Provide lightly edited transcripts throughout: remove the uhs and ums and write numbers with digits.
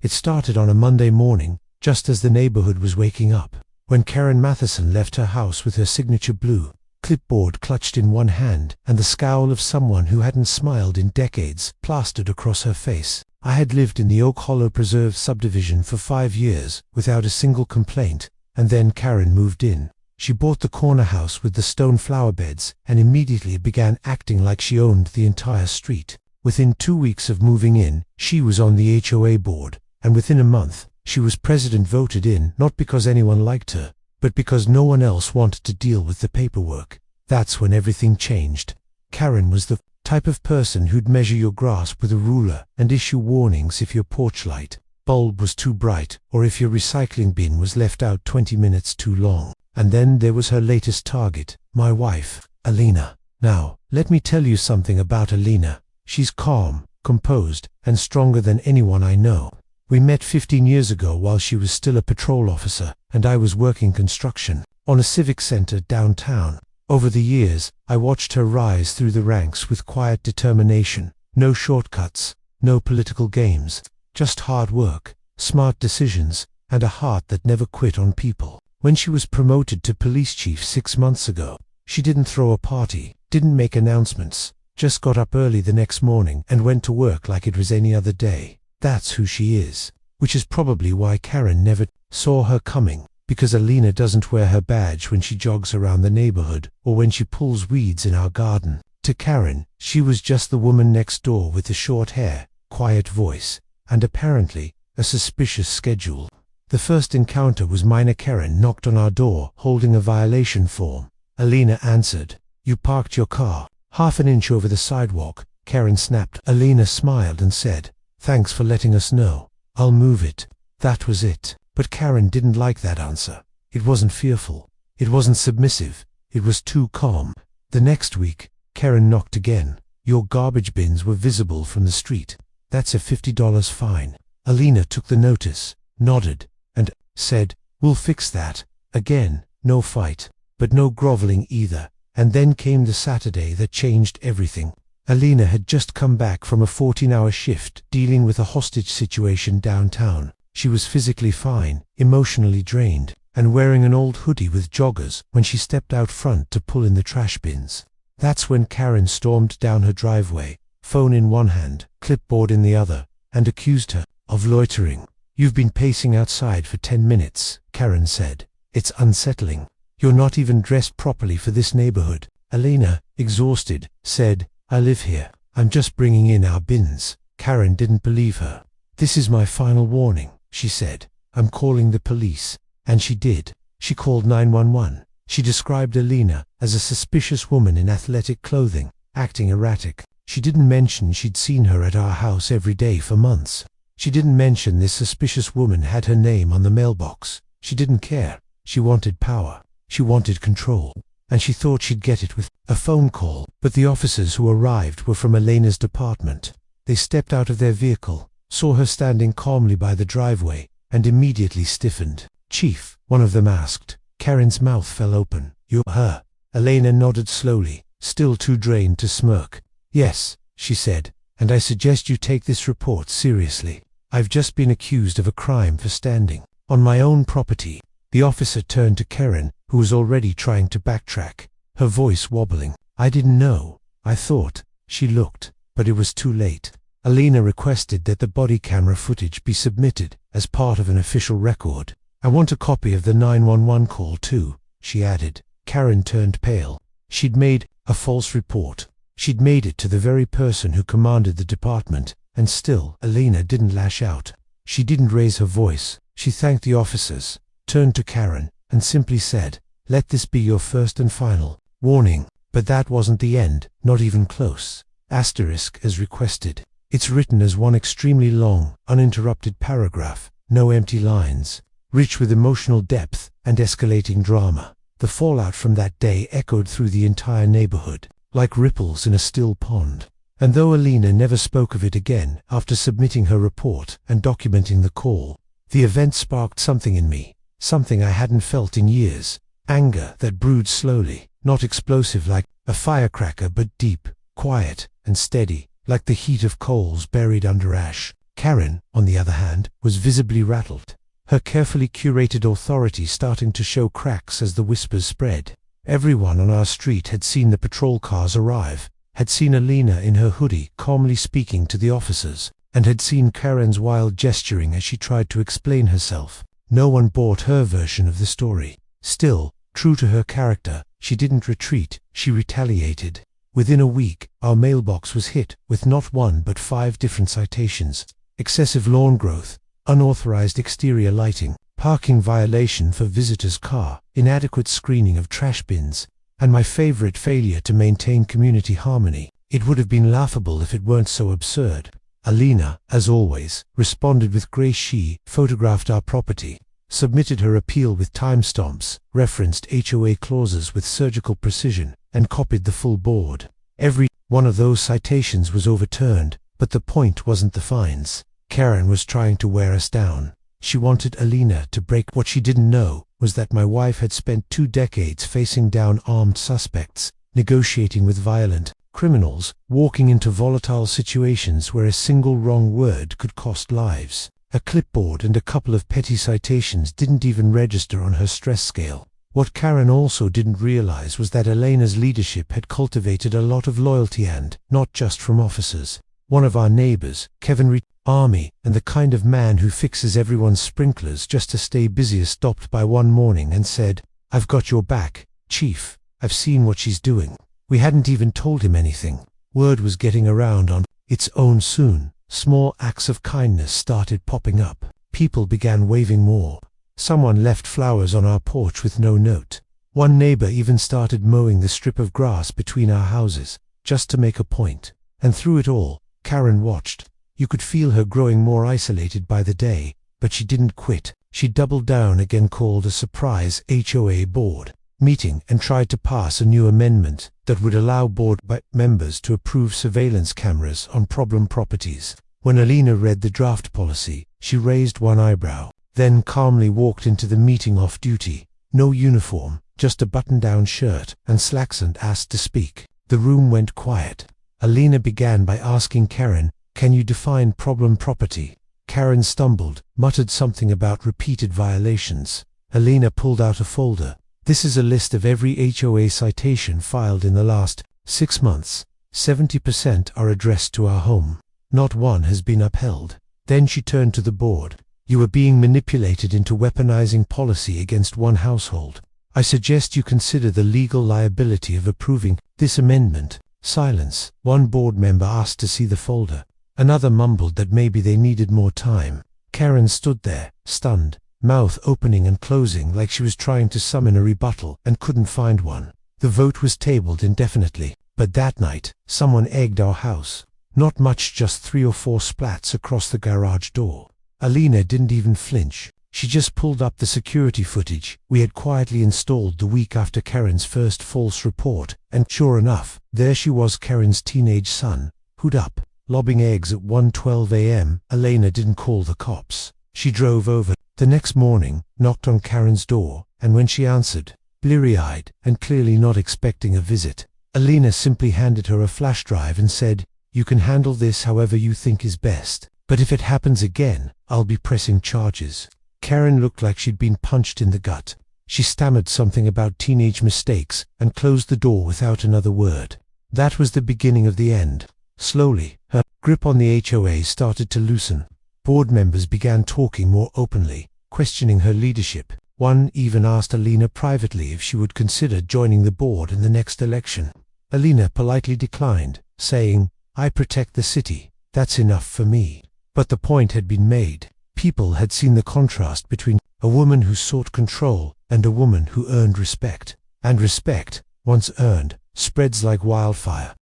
It started on a Monday morning, just as the neighborhood was waking up, when Karen Matheson left her house with her signature blue clipboard clutched in one hand and the scowl of someone who hadn't smiled in decades plastered across her face. I had lived in the Oak Hollow Preserve subdivision for 5 years without a single complaint, and then Karen moved in. She bought the corner house with the stone flower beds and immediately began acting like she owned the entire street. Within 2 weeks of moving in, she was on the HOA board, and within a month, she was president voted in, not because anyone liked her, but because no one else wanted to deal with the paperwork. That's when everything changed. Karen was the type of person who'd measure your grass with a ruler and issue warnings if your porch light bulb was too bright or if your recycling bin was left out 20 minutes too long. And then there was her latest target, my wife, Alina. Now, let me tell you something about Alina. She's calm, composed, and stronger than anyone I know. We met 15 years ago while she was still a patrol officer, and I was working construction on a civic center downtown. Over the years, I watched her rise through the ranks with quiet determination. No shortcuts, no political games, just hard work, smart decisions, and a heart that never quit on people. When she was promoted to police chief 6 months ago, she didn't throw a party, didn't make announcements, just got up early the next morning and went to work like it was any other day. That's who she is, which is probably why Karen never saw her coming, because Alina doesn't wear her badge when she jogs around the neighborhood or when she pulls weeds in our garden. To Karen, she was just the woman next door with the short hair, quiet voice, and apparently a suspicious schedule. The first encounter was minor. Karen knocked on our door holding a violation form. Alina answered. "You parked your car half an inch over the sidewalk," Karen snapped. Alina smiled and said, "Thanks for letting us know. I'll move it." That was it. But Karen didn't like that answer. It wasn't fearful. It wasn't submissive. It was too calm. The next week, Karen knocked again. "Your garbage bins were visible from the street. That's a $50 fine." Alina took the notice, nodded, and said, "We'll fix that." Again, no fight, but no groveling either. And then came the Saturday that changed everything. Alina had just come back from a 14-hour shift dealing with a hostage situation downtown. She was physically fine, emotionally drained, and wearing an old hoodie with joggers when she stepped out front to pull in the trash bins. That's when Karen stormed down her driveway, phone in one hand, clipboard in the other, and accused her of loitering. "You've been pacing outside for 10 minutes, Karen said. "It's unsettling. You're not even dressed properly for this neighborhood." Alina, exhausted, said, "I live here. I'm just bringing in our bins." Karen didn't believe her. "This is my final warning," she said. "I'm calling the police." And she did. She called 911. She described Alina as a suspicious woman in athletic clothing, acting erratic. She didn't mention she'd seen her at our house every day for months. She didn't mention this suspicious woman had her name on the mailbox. She didn't care. She wanted power. She wanted control. And she thought she'd get it with a phone call. But the officers who arrived were from Alina's department. They stepped out of their vehicle, saw her standing calmly by the driveway, and immediately stiffened. "Chief," one of them asked. Karen's mouth fell open. "You're her?" Alina nodded slowly, still too drained to smirk. "Yes," she said, "and I suggest you take this report seriously. I've just been accused of a crime for standing on my own property." The officer turned to Karen, who was already trying to backtrack, her voice wobbling. "I didn't know. I thought." She looked, but it was too late. Alina requested that the body camera footage be submitted as part of an official record. "I want a copy of the 911 call too," she added. Karen turned pale. She'd made a false report. She'd made it to the very person who commanded the department, and still Alina didn't lash out. She didn't raise her voice. She thanked the officers, turned to Karen, and simply said, "Let this be your first and final warning." But that wasn't the end, not even close. Asterisk as requested. It's written as one extremely long, uninterrupted paragraph, no empty lines, rich with emotional depth and escalating drama. The fallout from that day echoed through the entire neighborhood, like ripples in a still pond. And though Alina never spoke of it again after submitting her report and documenting the call, the event sparked something in me, something I hadn't felt in years. Anger that brewed slowly, not explosive like a firecracker but deep, quiet, and steady, like the heat of coals buried under ash. Karen, on the other hand, was visibly rattled, her carefully curated authority starting to show cracks as the whispers spread. Everyone on our street had seen the patrol cars arrive, had seen Alina in her hoodie calmly speaking to the officers, and had seen Karen's wild gesturing as she tried to explain herself. No one bought her version of the story. Still, true to her character, she didn't retreat, she retaliated. Within a week, our mailbox was hit with not one but 5 different citations: excessive lawn growth, unauthorized exterior lighting, parking violation for visitor's car, inadequate screening of trash bins, and my favorite, failure to maintain community harmony. It would have been laughable if it weren't so absurd. Alina, as always, responded with grace. She photographed our property, submitted her appeal with timestamps, referenced HOA clauses with surgical precision, and copied the full board. Every one of those citations was overturned, but the point wasn't the fines. Karen was trying to wear us down. She wanted Alina to break. What she didn't know was that my wife had spent 2 decades facing down armed suspects, negotiating with violent criminals, walking into volatile situations where a single wrong word could cost lives. A clipboard and a couple of petty citations didn't even register on her stress scale. What Karen also didn't realize was that Elena's leadership had cultivated a lot of loyalty, and not just from officers. One of our neighbors, Kevin Army, and the kind of man who fixes everyone's sprinklers just to stay busy, stopped by one morning and said, "I've got your back, Chief. I've seen what she's doing." We hadn't even told him anything. Word was getting around on its own soon. Small acts of kindness started popping up. People began waving more. Someone left flowers on our porch with no note. One neighbor even started mowing the strip of grass between our houses, just to make a point. And through it all, Karen watched. You could feel her growing more isolated by the day, but she didn't quit. She doubled down again, called a surprise HOA board meeting, and tried to pass a new amendment that would allow board members to approve surveillance cameras on problem properties. When Alina read the draft policy, she raised one eyebrow, then calmly walked into the meeting off duty. No uniform, just a button-down shirt and slacks, and asked to speak. The room went quiet. Alina began by asking Karen, "Can you define problem property?" Karen stumbled, muttered something about repeated violations. Alina pulled out a folder. "This is a list of every HOA citation filed in the last 6 months. 70% are addressed to our home. Not one has been upheld." Then she turned to the board. "You are being manipulated into weaponizing policy against one household. I suggest you consider the legal liability of approving this amendment." Silence. One board member asked to see the folder. Another mumbled that maybe they needed more time. Karen stood there, stunned, mouth opening and closing like she was trying to summon a rebuttal and couldn't find one. The vote was tabled indefinitely, but that night, someone egged our house. Not much, just 3 or 4 splats across the garage door. Alina didn't even flinch. She just pulled up the security footage we had quietly installed the week after Karen's first false report, and sure enough, there she was, Karen's teenage son, hood up, lobbing eggs at 1:12 a.m. Alina didn't call the cops. She drove over the next morning, knocked on Karen's door, and when she answered, bleary-eyed and clearly not expecting a visit, Alina simply handed her a flash drive and said, "You can handle this however you think is best, but if it happens again, I'll be pressing charges." Karen looked like she'd been punched in the gut. She stammered something about teenage mistakes and closed the door without another word. That was the beginning of the end. Slowly, her grip on the HOA started to loosen. Board members began talking more openly, questioning her leadership. One even asked Alina privately if she would consider joining the board in the next election. Alina politely declined, saying, "I protect the city. That's enough for me." But the point had been made. People had seen the contrast between a woman who sought control and a woman who earned respect. And respect, once earned, spreads like wildfire.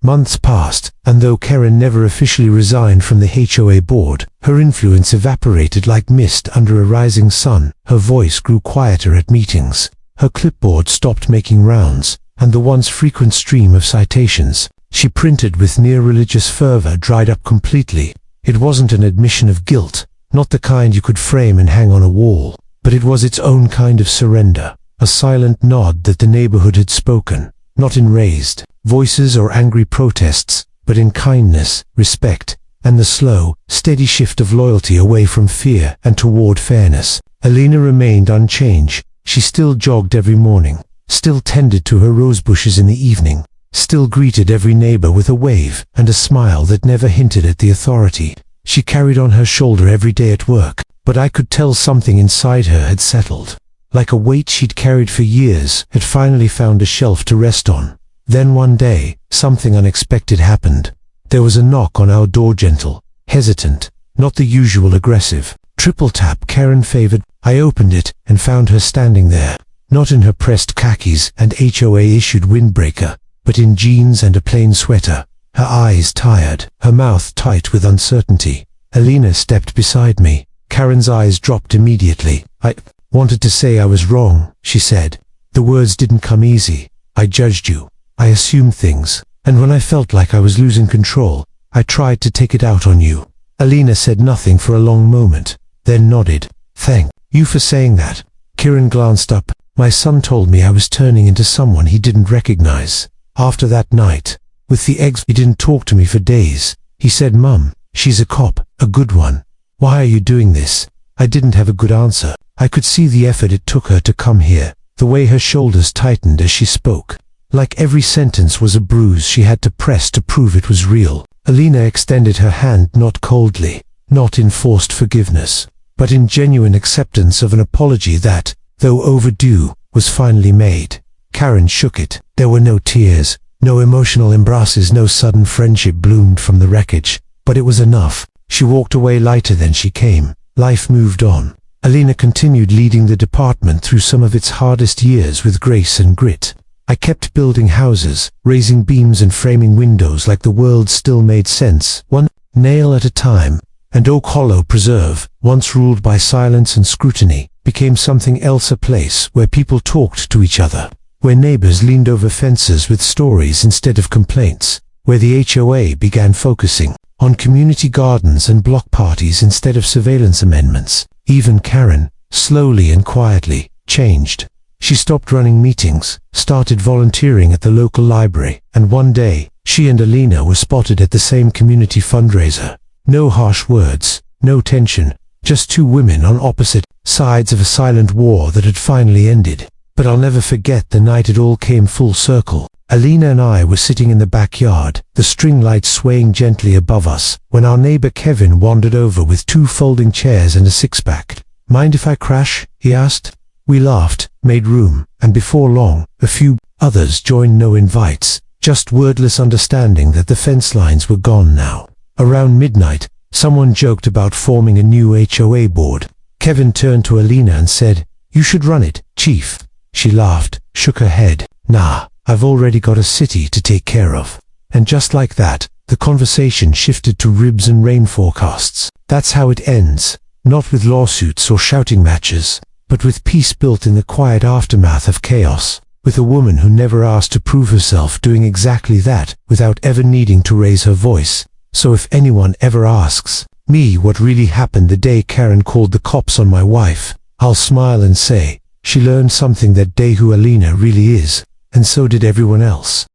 Months passed, and though Karen never officially resigned from the HOA board, her influence evaporated like mist under a rising sun. Her voice grew quieter at meetings. Her clipboard stopped making rounds, and the once frequent stream of citations she printed with near-religious fervor dried up completely. It wasn't an admission of guilt, not the kind you could frame and hang on a wall, but it was its own kind of surrender, a silent nod that the neighborhood had spoken, not in raised voices or angry protests, but in kindness, respect, and the slow, steady shift of loyalty away from fear and toward fairness. Alina remained unchanged. She still jogged every morning, still tended to her rose bushes in the evening, still greeted every neighbor with a wave and a smile that never hinted at the authority she carried on her shoulder every day at work. But I could tell something inside her had settled. Like a weight she'd carried for years had finally found a shelf to rest on. Then one day, something unexpected happened. There was a knock on our door, gentle, hesitant, not the usual aggressive triple tap Karen favored. I opened it and found her standing there, not in her pressed khakis and HOA-issued windbreaker, but in jeans and a plain sweater, her eyes tired, her mouth tight with uncertainty. Alina stepped beside me. Karen's eyes dropped immediately. "I wanted to say I was wrong," she said. "The words didn't come easy. I judged you. I assumed things. And when I felt like I was losing control, I tried to take it out on you." Alina said nothing for a long moment, then nodded. "Thank you for saying that." Kieran glanced up. "My son told me I was turning into someone he didn't recognize. After that night, with the eggs, he didn't talk to me for days. He said, 'Mum, she's a cop, a good one. Why are you doing this?' I didn't have a good answer. I could see the effort it took her to come here, the way her shoulders tightened as she spoke. Like every sentence was a bruise she had to press to prove it was real." Alina extended her hand, not coldly, not in forced forgiveness, but in genuine acceptance of an apology that, though overdue, was finally made. Karen shook it. There were no tears, no emotional embraces, no sudden friendship bloomed from the wreckage, but it was enough. She walked away lighter than she came. Life moved on. Alina continued leading the department through some of its hardest years with grace and grit. I kept building houses, raising beams and framing windows like the world still made sense, one nail at a time. And Oak Hollow Preserve, once ruled by silence and scrutiny, became something else, a place where people talked to each other, where neighbors leaned over fences with stories instead of complaints, where the HOA began focusing on community gardens and block parties instead of surveillance amendments. Even Karen, slowly and quietly, changed. She stopped running meetings, started volunteering at the local library, and one day, she and Alina were spotted at the same community fundraiser. No harsh words, no tension, just two women on opposite sides of a silent war that had finally ended. But I'll never forget the night it all came full circle. Alina and I were sitting in the backyard, the string lights swaying gently above us, when our neighbor Kevin wandered over with two folding chairs and a six-pack. "Mind if I crash?" he asked. We laughed, made room, and before long, a few others joined. No invites, just wordless understanding that the fence lines were gone now. Around midnight, someone joked about forming a new HOA board. Kevin turned to Alina and said, "You should run it, Chief." She laughed, shook her head. "Nah, I've already got a city to take care of." And just like that, the conversation shifted to ribs and rain forecasts. That's how it ends, not with lawsuits or shouting matches, but with peace built in the quiet aftermath of chaos, with a woman who never asked to prove herself doing exactly that without ever needing to raise her voice. So if anyone ever asks me what really happened the day Karen called the cops on my wife, I'll smile and say, she learned something that day who Alina really is, and so did everyone else.